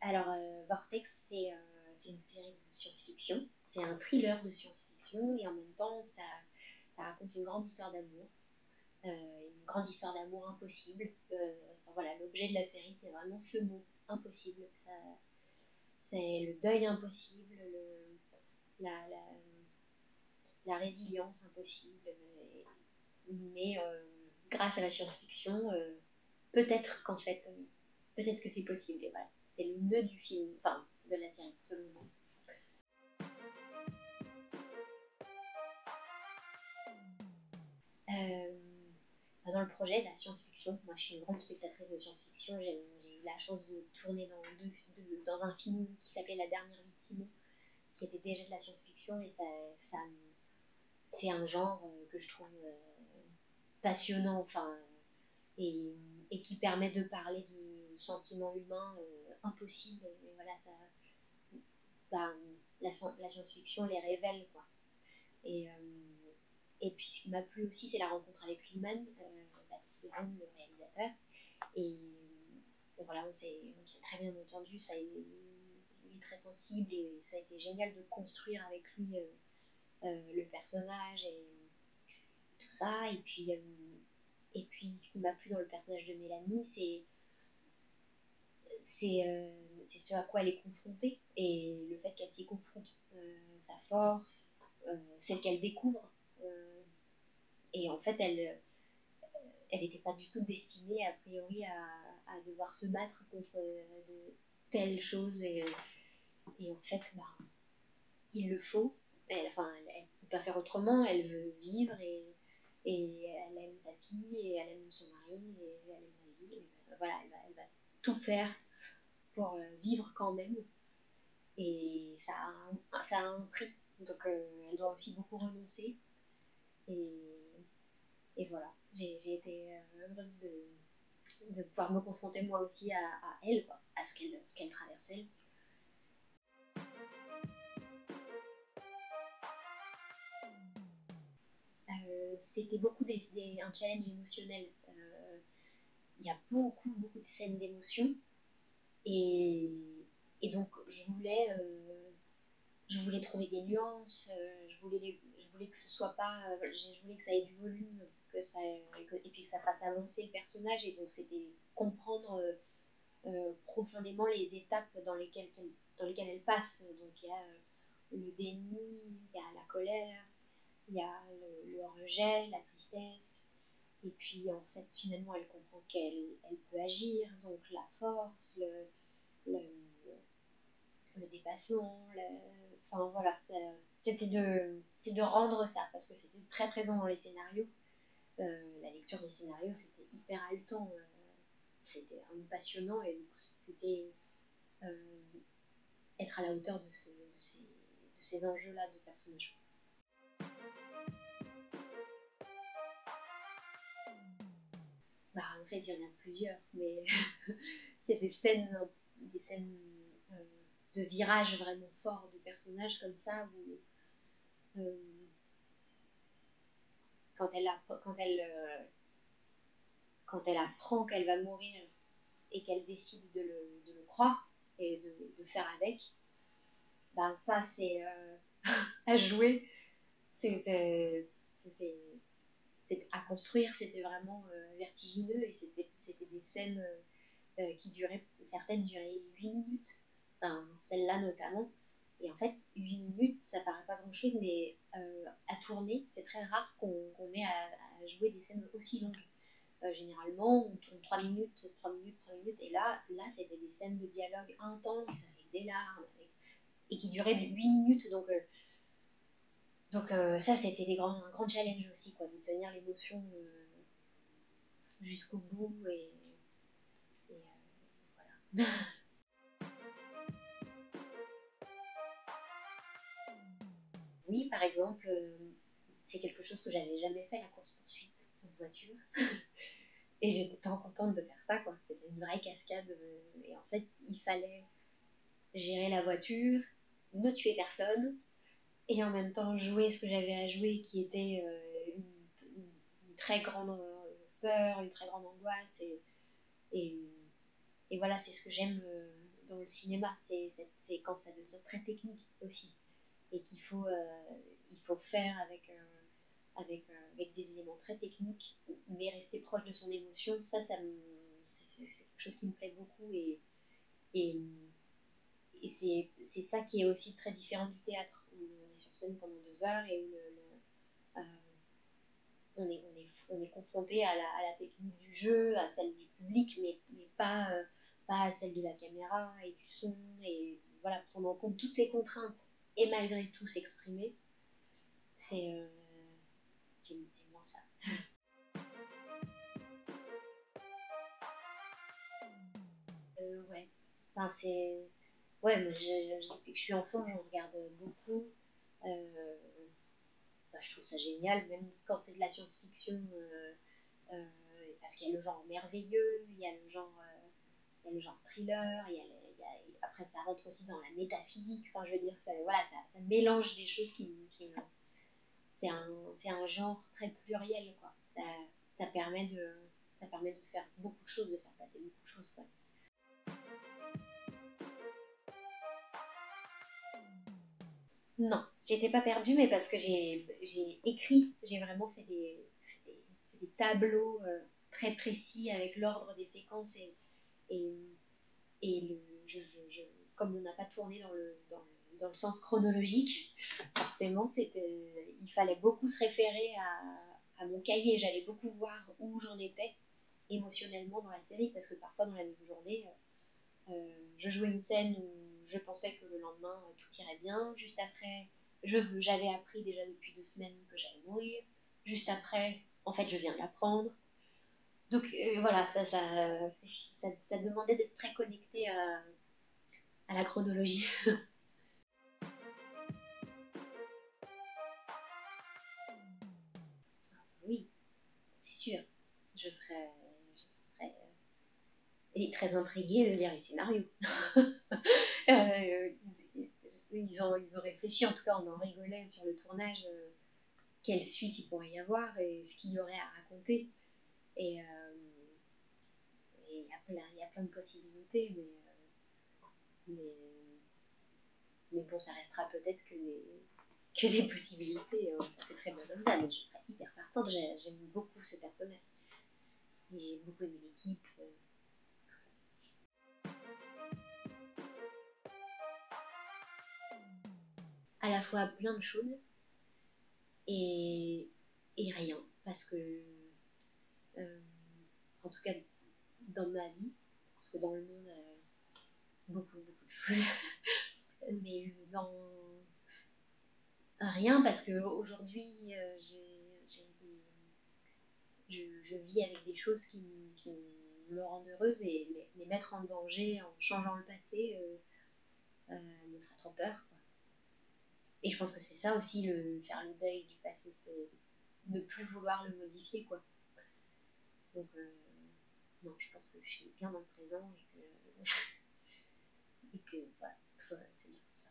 Alors, Vortex, c'est une série de science-fiction. C'est un thriller de science-fiction et en même temps, ça raconte une grande histoire d'amour. Une grande histoire d'amour impossible. Enfin, voilà, l'objet de la série, c'est vraiment ce mot, impossible. C'est le deuil impossible, la, la, la résilience impossible. Mais grâce à la science-fiction, peut-être qu'en fait, peut-être que c'est possible. Et voilà, c'est le nœud du film, enfin de la série, selon moi. Euh, Dans le projet, la science-fiction, moi je suis une grande spectatrice de science-fiction. J'ai eu la chance de tourner dans un film qui s'appelait La dernière vie de Simon, qui était déjà de la science-fiction, et c'est un genre que je trouve passionnant, enfin, et, et qui permet de parler de sentiments humains impossibles. Et voilà, bah, la science-fiction les révèle, quoi. Et, et puis ce qui m'a plu aussi, c'est la rencontre avec Slimane, Slimane, le réalisateur. Et voilà, on s'est très bien entendu. Il est très sensible et ça a été génial de construire avec lui le personnage et tout ça. Et puis ce qui m'a plu dans le personnage de Mélanie, c'est ce à quoi elle est confrontée et le fait qu'elle s'y confronte, sa force, celle qu'elle découvre. Et en fait, elle n'était pas du tout destinée, a priori, à devoir se battre contre de telles choses. Et en fait, bah, il le faut. Enfin, elle ne peut pas faire autrement. Elle veut vivre et elle aime sa fille et elle aime son mari et elle aime la vie. Et voilà, elle va tout faire pour vivre quand même. Et ça a un prix. Donc, elle doit aussi beaucoup renoncer. Et, et voilà, j'ai été heureuse de pouvoir me confronter moi aussi à elle, quoi, à ce qu'elle traverse elle. C'était beaucoup un challenge émotionnel. Il y a beaucoup de scènes d'émotion. Et, et donc, je voulais trouver des nuances, je voulais que ce soit pas, je voulais que ça ait du volume, et puis que ça fasse avancer le personnage. Et donc, c'était comprendre profondément les étapes dans lesquelles elle passe. Donc, il y a le déni, il y a la colère, il y a le rejet, la tristesse. Et puis, en fait, finalement, elle comprend qu'elle peut agir. Donc, la force, le, le dépassement, enfin voilà, c'est de rendre ça, parce que c'était très présent dans les scénarios. La lecture des scénarios, c'était hyper haletant, c'était vraiment passionnant, et donc c'était euh, être à la hauteur de ces enjeux-là de personnages. Bah, en fait, il y en a plusieurs, mais il y a des scènes euh, de virages vraiment forts de personnages comme ça, où euh, quand elle, quand elle apprend qu'elle va mourir et qu'elle décide de le croire et de faire avec, ben ça c'est à jouer, c'était à construire, c'était vraiment vertigineux, et c'était des scènes qui duraient, certaines duraient 8 minutes, enfin celle-là notamment. Et en fait, 8 minutes, ça paraît pas grand-chose, mais à tourner, c'est très rare qu'on ait à jouer des scènes aussi longues. Généralement, on tourne 3 minutes, 3 minutes, 3 minutes, et là c'était des scènes de dialogue intenses, avec des larmes, et qui duraient 8 minutes. Donc ça, c'était un grand challenge aussi, quoi, de tenir l'émotion jusqu'au bout. Voilà. Oui, par exemple, c'est quelque chose que j'avais jamais fait, la course-poursuite en voiture. Et j'étais tant contente de faire ça, quoi. C'était une vraie cascade. Et en fait, il fallait gérer la voiture, ne tuer personne, et en même temps jouer ce que j'avais à jouer, qui était une très grande peur, une très grande angoisse. Et, et voilà, c'est ce que j'aime dans le cinéma, c'est quand ça devient très technique aussi, et il faut faire avec des éléments très techniques, mais rester proche de son émotion, c'est quelque chose qui me plaît beaucoup, et, et c'est ça qui est aussi très différent du théâtre, où on est sur scène pendant 2 heures et où euh, on est confronté à la technique du jeu, à celle du public, mais pas à celle de la caméra et du son, et voilà, prendre en compte toutes ces contraintes et malgré tout s'exprimer, c'est j'aime moins ça. Ouais, enfin c'est ouais, moi depuis que je suis enfant, je regarde beaucoup. Euh, je trouve ça génial, même quand c'est de la science-fiction, euh, parce qu'il y a le genre merveilleux, il y a le genre thriller, après ça rentre aussi dans la métaphysique, enfin je veux dire, voilà, ça mélange des choses c'est un genre très pluriel, quoi. Ça permet ça permet de faire beaucoup de choses, de faire passer beaucoup de choses, quoi. Non, j'étais pas perdue, mais parce que j'ai écrit, j'ai vraiment fait des tableaux très précis avec l'ordre des séquences et, et comme on n'a pas tourné dans le sens chronologique, forcément, il fallait beaucoup se référer à mon cahier. J'allais beaucoup voir où j'en étais émotionnellement dans la série, parce que parfois dans la même journée, je jouais une scène où je pensais que le lendemain tout irait bien. Juste après, j'avais appris déjà depuis 2 semaines que j'allais mourir. Juste après, en fait, je viens de l'apprendre. Donc voilà, ça demandait d'être très connecté à la chronologie. Oui, c'est sûr. Je serais et très intriguée de lire les scénarios. Euh, ils ont réfléchi, en tout cas on en rigolait sur le tournage, quelle suite il pourrait y avoir et ce qu'il y aurait à raconter. Et il y a plein de possibilités, mais, mais bon, ça restera peut-être que des possibilités. C'est très bien comme ça, mais je serais hyper partante. J'aime beaucoup ce personnage. J'ai beaucoup aimé l'équipe, tout ça. À la fois plein de choses et, et rien, parce que, euh, en tout cas, dans ma vie, parce que dans le monde, beaucoup, beaucoup de choses, mais dans rien, parce qu'aujourd'hui, je vis avec des choses qui me rendent heureuse, et les mettre en danger en changeant le passé me ferait trop peur, quoi. Et je pense que c'est ça aussi, faire le deuil du passé, c'est ne plus vouloir le modifier, quoi. Donc, non, je pense que je suis bien dans le présent et que voilà, c'est bien comme ça.